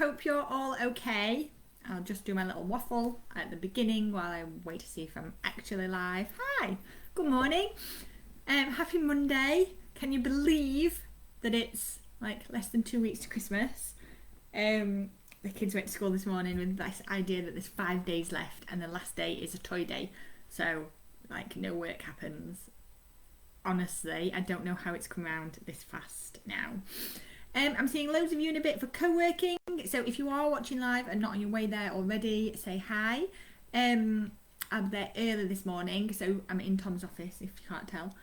hope you're all okay. I'll just do my little waffle at the beginning while I wait to see if I'm actually live. Hi, good morning. Happy Monday. Can you believe that it's like less than 2 weeks to Christmas? The kids went to school this morning with this idea that there's 5 days left and the last day is a toy day. So like no work happens. Honestly, I don't know how it's come around this fast now. I'm seeing loads of you in a bit for co-working. So if you are watching live and not on your way there already, say hi. I'm there early this morning, so I'm in Tom's office if you can't tell.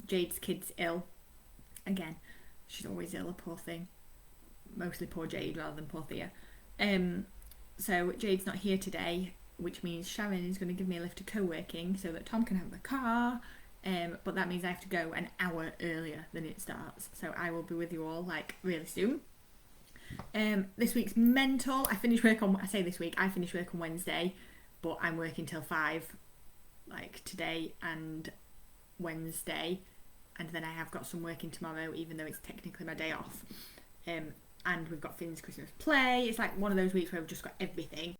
Jade's kid's ill. Again, she's always ill, a poor thing. Mostly poor Jade rather than poor Thea. So Jade's not here today, which means Sharon is going to give me a lift to co-working so that Tom can have the car. But that means I have to go an hour earlier than it starts. So I will be with you all like really soon. This week's mental. I finish work on Wednesday, but I'm working till 5 like today and Wednesday. And then I have got some working tomorrow, even though it's technically my day off. And we've got Finn's Christmas play. It's like one of those weeks where we've just got everything.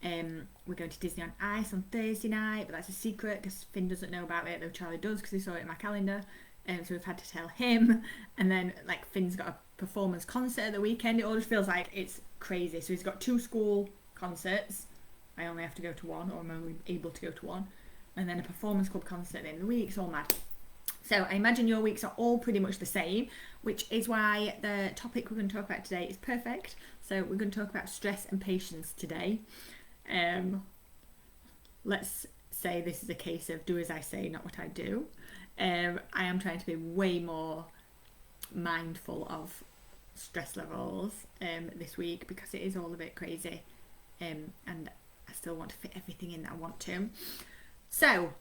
We're going to Disney on Ice on Thursday night, but that's a secret because Finn doesn't know about it, though Charlie does because he saw it in my calendar. So we've had to tell him. And then like Finn's got a performance concert at the weekend. It all just feels like it's crazy. So he's got 2 school concerts. I only have to go to one, or I'm only able to go to one. And then a performance club concert at the end of the week. It's all mad. So I imagine your weeks are all pretty much the same, which is why the topic we're going to talk about today is perfect. So we're going to talk about stress and patience today. Let's say this is a case of do as I say, not what I do. I am trying to be way more mindful of stress levels this week because it is all a bit crazy, and I still want to fit everything in that I want to. So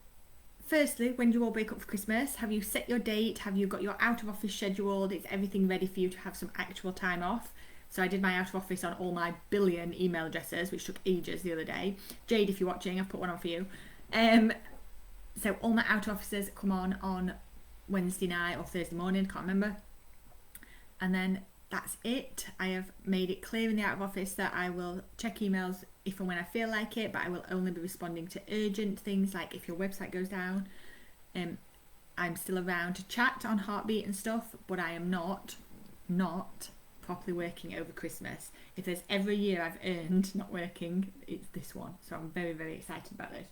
firstly, when do you all break up for Christmas? Have you set your date? Have you got your out of office scheduled? Is everything ready for you to have some actual time off? So I did my out of office on all my billion email addresses, which took ages the other day. Jade, if you're watching, I've put one on for you. So all my out of offices come on Wednesday night or Thursday morning, can't remember. And then that's it. I have made it clear in the out of office that I will check emails if and when I feel like it, but I will only be responding to urgent things like if your website goes down. I'm still around to chat on Heartbeat and stuff, but I am not properly working over Christmas. If there's ever a year I've earned not working, it's this one. So I'm very, very excited about this.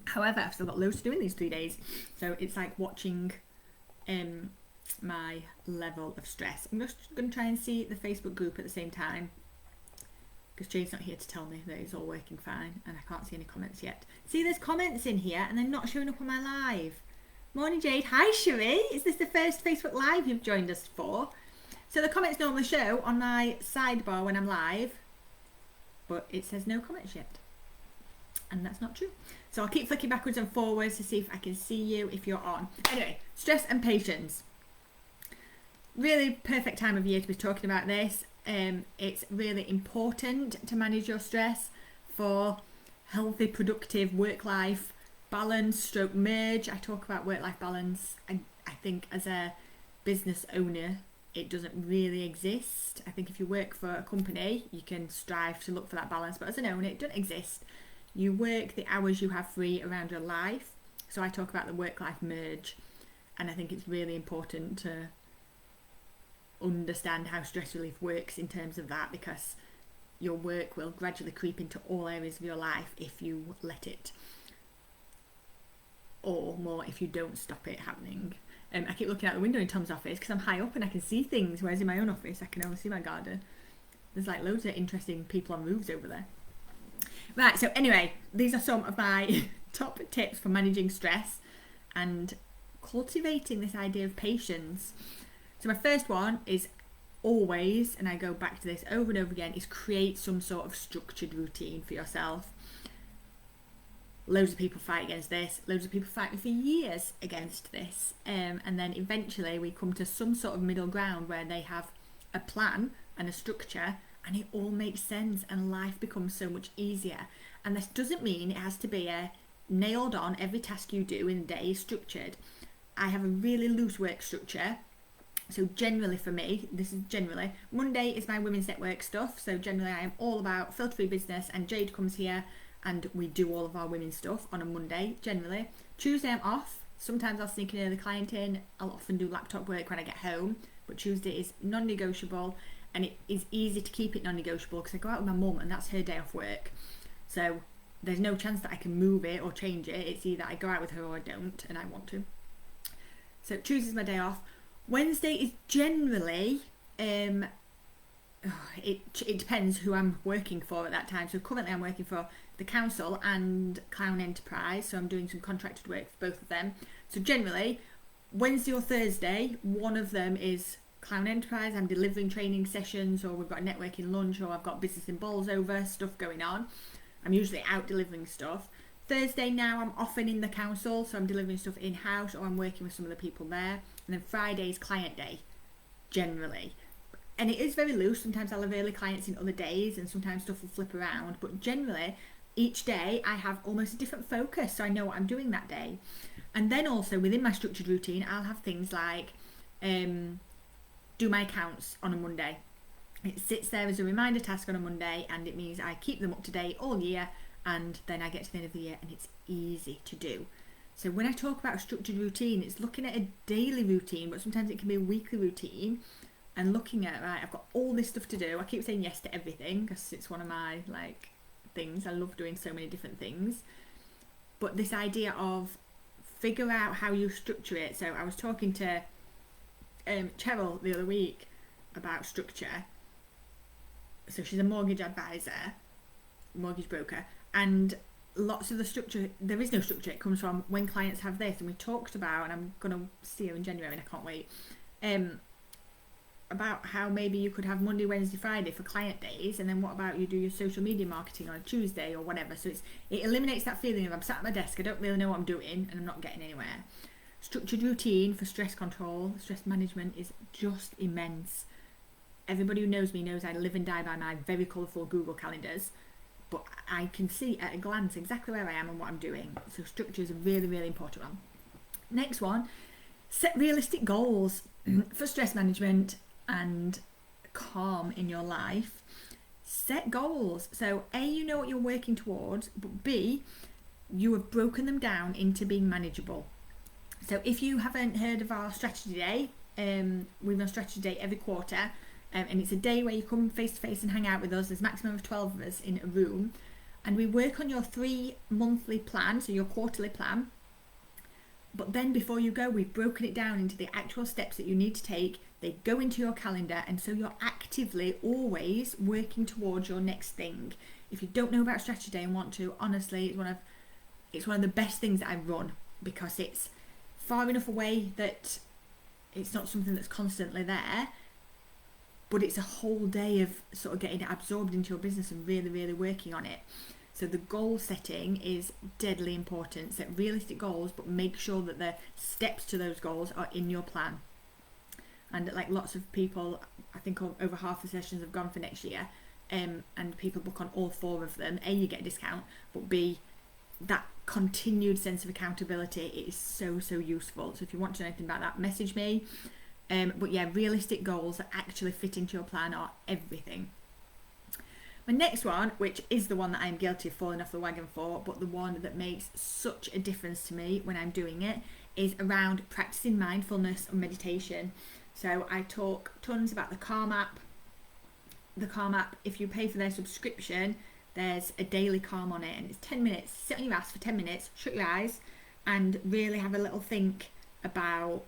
However, I've still got loads to do in these 3 days. So it's like watching my level of stress. I'm just going to try and see the Facebook group at the same time because Jade's not here to tell me that it's all working fine and I can't see any comments yet. See, there's comments in here and they're not showing up on my live. Morning Jade. Hi Sheree. Is this the first Facebook Live you've joined us for? So the comments normally show on my sidebar when I'm live, but it says no comments yet. And that's not true. So I'll keep flicking backwards and forwards to see if I can see you if you're on. Anyway, stress and patience. Really perfect time of year to be talking about this. It's really important to manage your stress for healthy, productive work-life balance stroke merge. I talk about work-life balance. I think as a business owner, it doesn't really exist. I think if you work for a company, you can strive to look for that balance. But as an owner, it doesn't exist. You work the hours you have free around your life. So I talk about the work-life merge. And I think it's really important to understand how stress relief works in terms of that, because your work will gradually creep into all areas of your life if you let it, or more if you don't stop it happening. I keep looking out the window in Tom's office because I'm high up and I can see things, whereas in my own office I can only see my garden. There's like loads of interesting people on roofs over there. Right, so anyway, these are some of my top tips for managing stress and cultivating this idea of patience. So my first one is always, and I go back to this over and over again, is create some sort of structured routine for yourself. Loads of people fight against this. Loads of people fight me for years against this. And then eventually we come to some sort of middle ground where they have a plan and a structure and it all makes sense and life becomes so much easier. And this doesn't mean it has to be a nailed on every task you do in the day is structured. I have a really loose work structure So generally for me, this is generally, Monday is my women's network stuff. So generally I am all about filter-free business, and Jade comes here and we do all of our women's stuff on a Monday, generally. Tuesday I'm off. Sometimes I'll sneak an early client in. I'll often do laptop work when I get home, but Tuesday is non-negotiable, and it is easy to keep it non-negotiable because I go out with my mum and that's her day off work. So there's no chance that I can move it or change it. It's either I go out with her or I don't, and I want to. So Tuesday's my day off. Wednesday is generally, it depends who I'm working for at that time. So currently I'm working for the council and Clown Enterprise, so I'm doing some contracted work for both of them. So generally, Wednesday or Thursday, one of them is Clown Enterprise. I'm delivering training sessions, or we've got a networking lunch, or I've got business in balls over, stuff going on. I'm usually out delivering stuff. Thursday now I'm often in the council, so I'm delivering stuff in-house, or I'm working with some of the people there. And then Friday is client day, generally. And it is very loose. Sometimes I'll have early clients in other days, and sometimes stuff will flip around. But generally, each day I have almost a different focus, so I know what I'm doing that day. And then also within my structured routine, I'll have things like do my accounts on a Monday. It sits there as a reminder task on a Monday, and it means I keep them up to date all year, and then I get to the end of the year and it's easy to do. So when I talk about a structured routine, it's looking at a daily routine, but sometimes it can be a weekly routine, and looking at, right, I've got all this stuff to do. I keep saying yes to everything because it's one of my things. I love doing so many different things. But this idea of figure out how you structure it. So I was talking to Cheryl the other week about structure. So she's a mortgage advisor, mortgage broker, and lots of the structure, there is no structure. It comes from when clients have this, and we talked about, and I'm going to see her in January and I can't wait, about how maybe you could have Monday, Wednesday, Friday for client days, and then what about you do your social media marketing on a Tuesday or whatever. So it eliminates that feeling of I'm sat at my desk, I don't really know what I'm doing, and I'm not getting anywhere. Structured routine for stress control, stress management is just immense. Everybody who knows me knows I live and die by my very colourful Google calendars, but I can see at a glance exactly where I am and what I'm doing. So structure is a really, really important one. Next one, set realistic goals for stress management and calm in your life. Set goals. So A, you know what you're working towards, but B, you have broken them down into being manageable. So if you haven't heard of our strategy day, we've done strategy day every quarter, and it's a day where you come face to face and hang out with us. There's a maximum of 12 of us in a room, and we work on your 3-monthly plan, so your quarterly plan. But then before you go, we've broken it down into the actual steps that you need to take. They go into your calendar, and so you're actively always working towards your next thing. If you don't know about strategy day and want to, honestly, it's one of the best things that I run, because it's far enough away that it's not something that's constantly there, but it's a whole day of sort of getting it absorbed into your business and really, really working on it. So the goal setting is deadly important. Set realistic goals, but make sure that the steps to those goals are in your plan. And like lots of people, I think over half the sessions have gone for next year, and people book on all 4 of them. A, you get a discount, but B, that continued sense of accountability, it is so, so useful. So if you want to know anything about that, message me. But yeah, realistic goals that actually fit into your plan are everything. My next one, which is the one that I'm guilty of falling off the wagon for, but the one that makes such a difference to me when I'm doing it, is around practicing mindfulness and meditation. So I talk tons about the Calm app. The Calm app, if you pay for their subscription, there's a daily Calm on it, and it's 10 minutes. Sit on your ass for 10 minutes, shut your eyes, and really have a little think about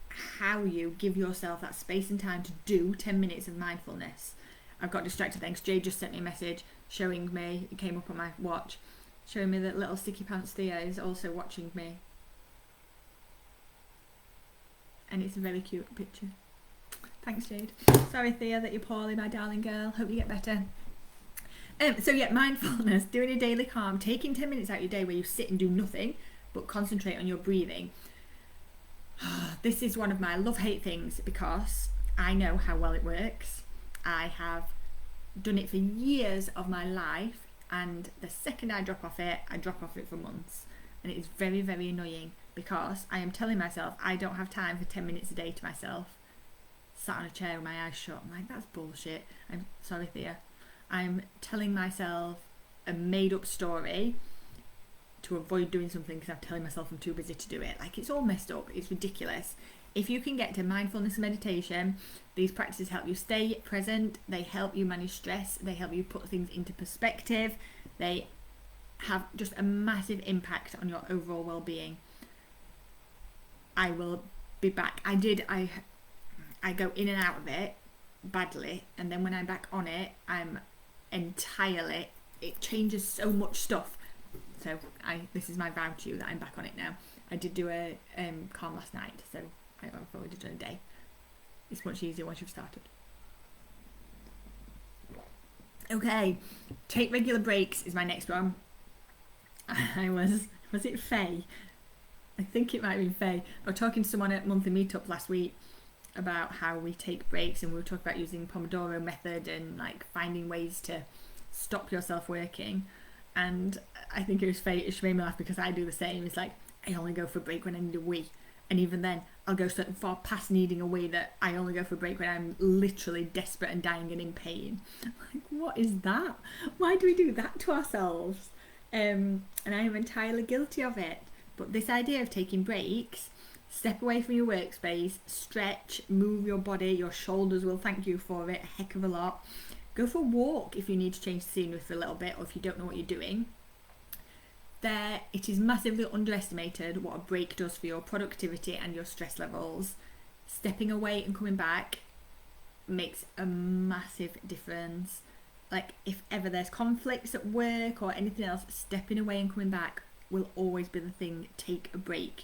how you give yourself that space and time to do 10 minutes of mindfulness. I've got distracted thanks. Jade just sent me a message showing me, it came up on my watch, showing me that little sticky pants Thea is also watching me. And it's a very cute picture. Thanks, Jade. Sorry, Thea, that you're poorly, my darling girl. Hope you get better. So yeah, mindfulness, doing a daily Calm, taking 10 minutes out of your day where you sit and do nothing but concentrate on your breathing. This is one of my love-hate things, because I know how well it works. I have done it for years of my life, and the second I drop off it for months, and it is very, very annoying because I am telling myself I don't have time for 10 minutes a day to myself, sat on a chair with my eyes shut. I'm like, that's bullshit. I'm sorry, Thea. I'm telling myself a made up story to avoid doing something because I'm telling myself I'm too busy to do it. Like, it's all messed up. It's ridiculous. If you can get to mindfulness and meditation, these practices help you stay present. They help you manage stress. They help you put things into perspective. They have just a massive impact on your overall well-being. I will be back. I go in and out of it badly, and then when I'm back on it, it changes so much stuff. So this is my vow to you that I'm back on it now. I did do a calm last night, so I've already done a day. It's much easier once you've started. Okay, take regular breaks is my next one. Was it Faye? I think it might be Faye. I was talking to someone at monthly meetup last week about how we take breaks, and we were talking about using Pomodoro method and like finding ways to stop yourself working. And I think it was Faye. She made me laugh because I do the same. It's like, I only go for a break when I need a wee, and even then I'll go so far past needing a wee that I only go for a break when I'm literally desperate and dying and in pain. Like, what is that? Why do we do that to ourselves? And I am entirely guilty of it. But this idea of taking breaks, step away from your workspace, stretch, move your body, your shoulders will thank you for it a heck of a lot. Go for a walk if you need to change the scenery for a little bit, or if you don't know what you're doing. It is massively underestimated what a break does for your productivity and your stress levels. Stepping away and coming back makes a massive difference. Like, if ever there's conflicts at work or anything else, stepping away and coming back will always be the thing. Take a break.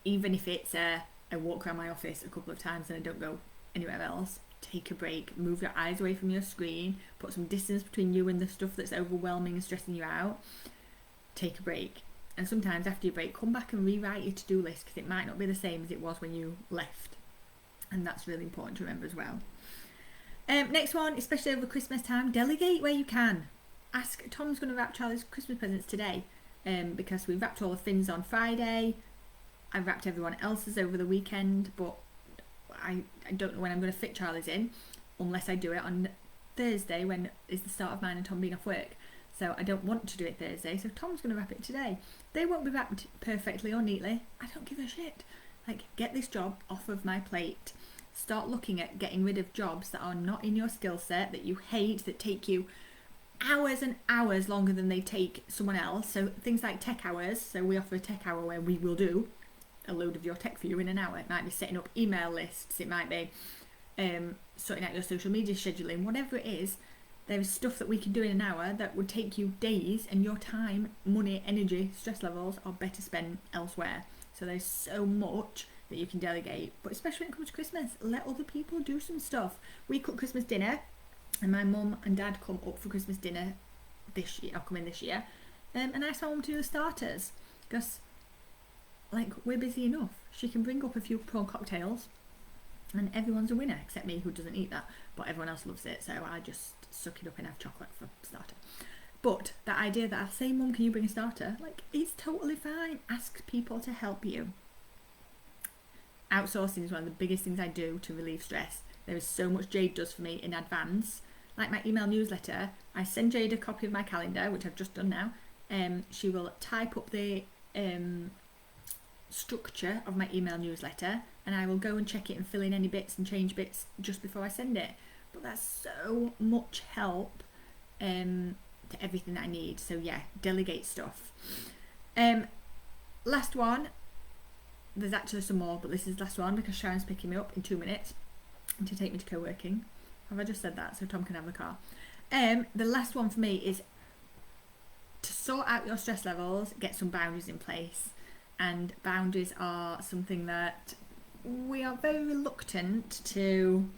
Even if it's I walk around my office a couple of times and I don't go anywhere else, take a break. Move your eyes away from your screen. Put some distance between you and the stuff that's overwhelming and stressing you out. Take a break. And sometimes after your break, come back and rewrite your to-do list, because it might not be the same as it was when you left. And that's really important to remember as well. Next one, especially over Christmas time, delegate where you can. Tom's going to wrap Charlie's Christmas presents today, because we wrapped all the Finns on Friday. I wrapped everyone else's over the weekend, but I don't know when I'm going to fit Charlie's in, unless I do it on Thursday, when is the start of mine and Tom being off work. So I don't want to do it Thursday, so Tom's going to wrap it today. They won't be wrapped perfectly or neatly. I don't give a shit. Like, get this job off of my plate. Start looking at getting rid of jobs that are not in your skill set, that you hate, that take you hours and hours longer than they take someone else. So things like tech hours. So we offer a tech hour where we will do a load of your tech for you in an hour. It might be setting up email lists. It might be sorting out your social media scheduling. Whatever it is, there is stuff that we can do in an hour that would take you days, and your time, money, energy, stress levels are better spent elsewhere. So there's so much that you can delegate, but especially when it comes to Christmas, let other people do some stuff. We cook Christmas dinner, and my mum and dad come up for Christmas dinner this year. I'll come in this year, and I asked my mum to do the starters, because like, we're busy enough. She can bring up a few prawn cocktails, and everyone's a winner except me, who doesn't eat that, but everyone else loves it, so I just suck it up and have chocolate for starter. But that idea that I'll say, Mum, can you bring a starter? Like, it's totally fine. Ask people to help you. Outsourcing is one of the biggest things I do to relieve stress. There is so much Jade does for me in advance. Like my email newsletter, I send Jade a copy of my calendar, which I've just done now. She will type up the structure of my email newsletter, and I will go and check it and fill in any bits and change bits just before I send it. But that's so much help to everything that I need. So yeah, delegate stuff. Last one. There's actually some more, but this is the last one because Sharon's picking me up in 2 minutes to take me to co-working. Have I just said that so Tom can have the car? The last one for me is to sort out your stress levels, get some boundaries in place. And boundaries are something that we are very reluctant to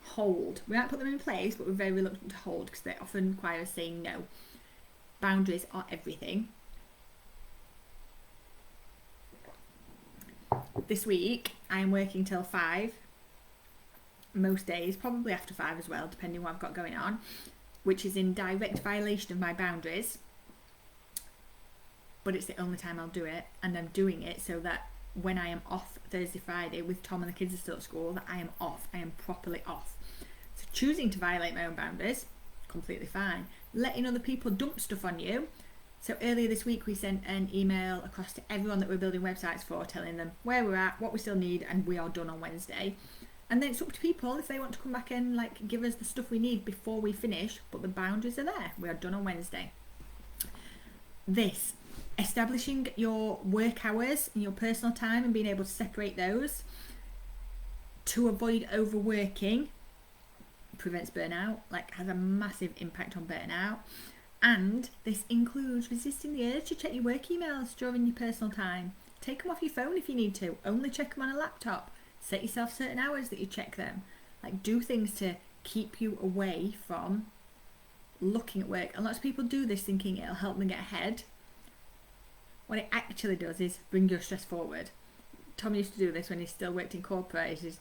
hold. We might put them in place, but we're very reluctant to hold because they often require us saying no. Boundaries are everything. This week I am working till 5 most days, probably after 5 as well, depending what I've got going on, which is in direct violation of my boundaries. but it's the only time I'll do it, and I'm doing it so that when I am off Thursday, Friday with Tom and the kids are still at school, that I am off. I am properly off. So choosing to violate my own boundaries, completely fine. Letting other people dump stuff on you. So earlier this week we sent an email across to everyone that we're building websites for, telling them where we're at, what we still need, and we are done on Wednesday. And then it's up to people if they want to come back and like give us the stuff we need before we finish, but the boundaries are there. We are done on Wednesday. This, establishing your work hours and your personal time and being able to separate those to avoid overworking prevents burnout, like has a massive impact on burnout. And this includes resisting the urge to check your work emails during your personal time. Take them off your phone if you need to. Only check them on a laptop. Set yourself certain hours that you check them. Like, do things to keep you away from looking at work. And lots of people do this thinking it'll help them get ahead. What it actually does is bring your stress forward. Tom used to do this when he still worked in corporate,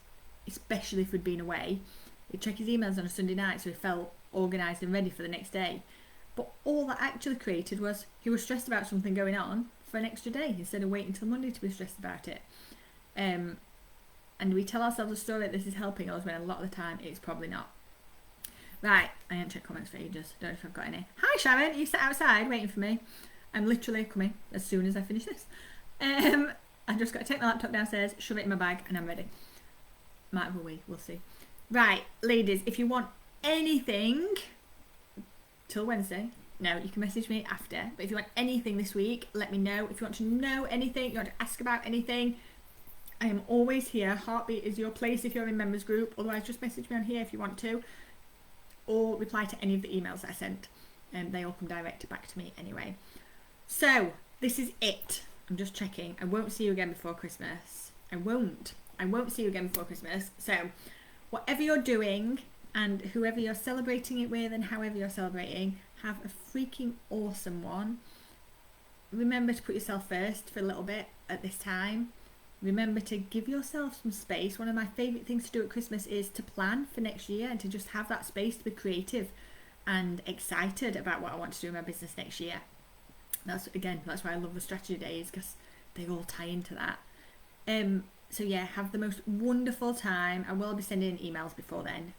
especially if we'd been away. He'd check his emails on a Sunday night so he felt organised and ready for the next day. But all that actually created was he was stressed about something going on for an extra day instead of waiting till Monday to be stressed about it. And we tell ourselves a story that this is helping us when a lot of the time it's probably not. Right, I haven't checked comments for ages. Don't know if I've got any. Hi Sharon, you sat outside waiting for me. I'm literally coming as soon as I finish this. I've just got to take my laptop downstairs, shove it in my bag, and I'm ready. Might have a wee, we'll see. Right, ladies, if you want anything till Wednesday, no, you can message me after. But if you want anything this week, let me know. If you want to know anything, you want to ask about anything, I am always here. Heartbeat is your place if you're in members group. Otherwise, just message me on here if you want to, or reply to any of the emails that I sent. They all come direct back to me anyway. So this is it. I'm just checking. I won't see you again before Christmas. I won't see you again before Christmas. So whatever you're doing and whoever you're celebrating it with and however you're celebrating, have a freaking awesome one. Remember to put yourself first for a little bit at this time. Remember to give yourself some space. One of my favourite things to do at Christmas is to plan for next year and to just have that space to be creative and excited about what I want to do in my business next year. That's why I love the strategy days, because they all tie into that. So yeah, have the most wonderful time. I will be sending emails before then.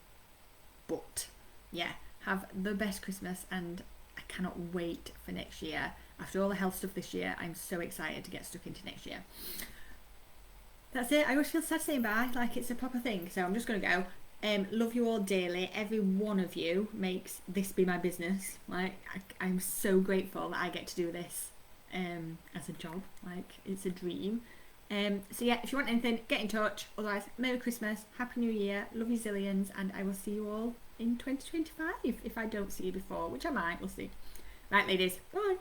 But yeah, have the best Christmas, and I cannot wait for next year. After all the health stuff this year, I'm so excited to get stuck into next year. That's it. I always feel sad saying bye, like it's a proper thing. So I'm just going to go. Love you all dearly. Every one of you makes this be my business. Like I'm so grateful that I get to do this as a job. Like it's a dream. So yeah, if you want anything, get in touch. Otherwise, Merry Christmas, Happy New Year, love you zillions, and I will see you all in 2025 if I don't see you before, which I might. We'll see. Right, ladies. Bye.